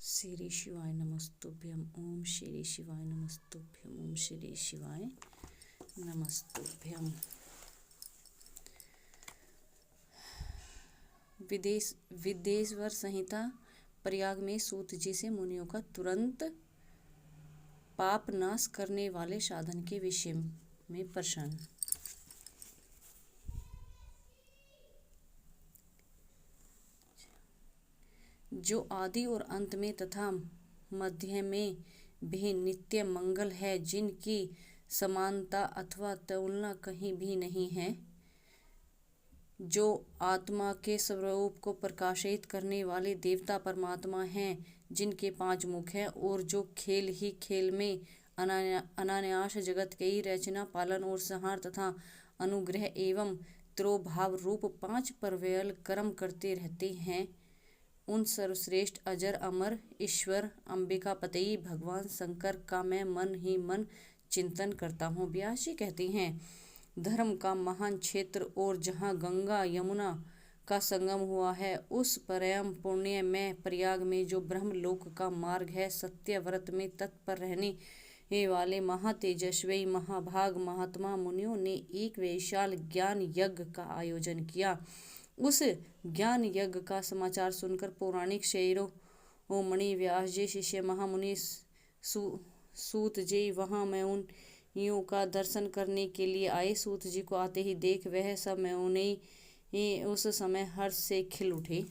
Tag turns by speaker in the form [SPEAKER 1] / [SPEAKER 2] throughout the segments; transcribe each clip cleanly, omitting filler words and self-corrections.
[SPEAKER 1] श्री शिवाय नमस्तुभ्यम। ओम श्री शिवाय नमस्तुभ्यम। ओम श्री शिवाय नमस्तुभ्यम। विदेश्वर संहिता प्रयाग में सूत जी से मुनियों का तुरंत पाप नाश करने वाले साधन के विषय में प्रश्न। जो आदि और अंत में तथा मध्य में भी नित्य मंगल है, जिनकी समानता अथवा तुलना कहीं भी नहीं है, जो आत्मा के स्वरूप को प्रकाशित करने वाले देवता परमात्मा हैं, जिनके 5 मुख हैं, और जो खेल ही खेल में अनायास जगत की रचना, पालन और संहार तथा अनुग्रह एवं तिरोभाव रूप 5 पर्याय कर्म करते रहते हैं, उन सर्वश्रेष्ठ अजर अमर ईश्वर अंबिकापति भगवान शंकर का मैं मन ही मन चिंतन करता हूँ। व्यास जी कहते हैं, धर्म का महान क्षेत्र और जहाँ गंगा यमुना का संगम हुआ है, उस परम पुण्य में प्रयाग में जो ब्रह्मलोक का मार्ग है, सत्य व्रत में तत्पर रहने वाले महातेजस्वी महाभाग महात्मा मुनियों ने एक विशाल ज्ञान यज्ञ का आयोजन किया। उस ज्ञान यज्ञ का समाचार सुनकर पौराणिक शिरोमणि व्यास जी शिष्य महामुनि सूत जी वहां मुनियों का दर्शन करने के लिए आए। सूत जी को आते ही देख वह सब मुनि उस समय हर्ष से खिल उठे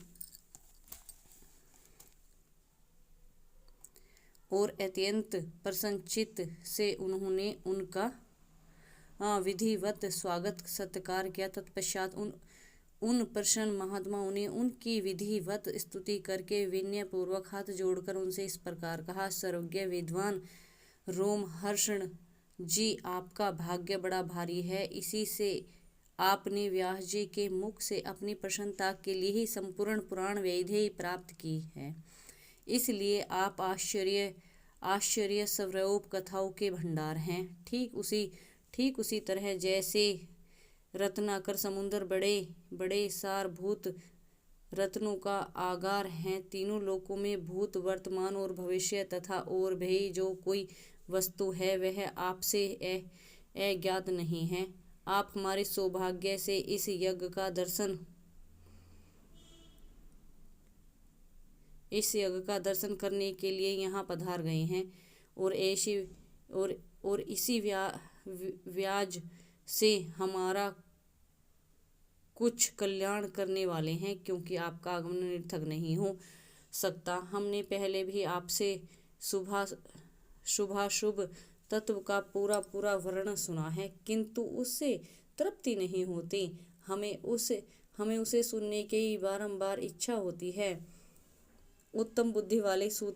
[SPEAKER 1] और अत्यंत प्रसन्नचित्त से उन्होंने उनका विधिवत स्वागत सत्कार किया। तत्पश्चात उन प्रसन्न महात्माओं ने उनकी विधिवत स्तुति करके विनय पूर्वक हाथ जोड़कर उनसे इस प्रकार कहा, सर्वज्ञ विद्वान रोमहर्षण जी, आपका भाग्य बड़ा भारी है। इसी से आपने व्यास जी के मुख से अपनी प्रसन्नता के लिए ही संपूर्ण पुराण वेद प्राप्त की है। इसलिए आप आश्चर्य स्वरूप कथाओं के भंडार हैं। ठीक उसी तरह जैसे रत्नाकर समुद्र बड़े बड़े सारभूत रत्नों का आगार हैं, तीनों लोकों में भूत वर्तमान और भविष्य तथा और भी जो कोई वस्तु है वह आपसे अज्ञात नहीं है। आप हमारे सौभाग्य से इस यज्ञ का दर्शन करने के लिए यहाँ पधार गए हैं और इसी व्याज से हमारा कुछ कल्याण करने वाले हैं, क्योंकि आपका आगमन निरर्थक नहीं हो सकता। हमने पहले भी आपसे शुभाशुभ तत्व का पूरा वर्णन सुना है, किंतु उससे तृप्ति नहीं होती। हमें उसे सुनने की बारंबार इच्छा होती है। उत्तम बुद्धि वाले सूत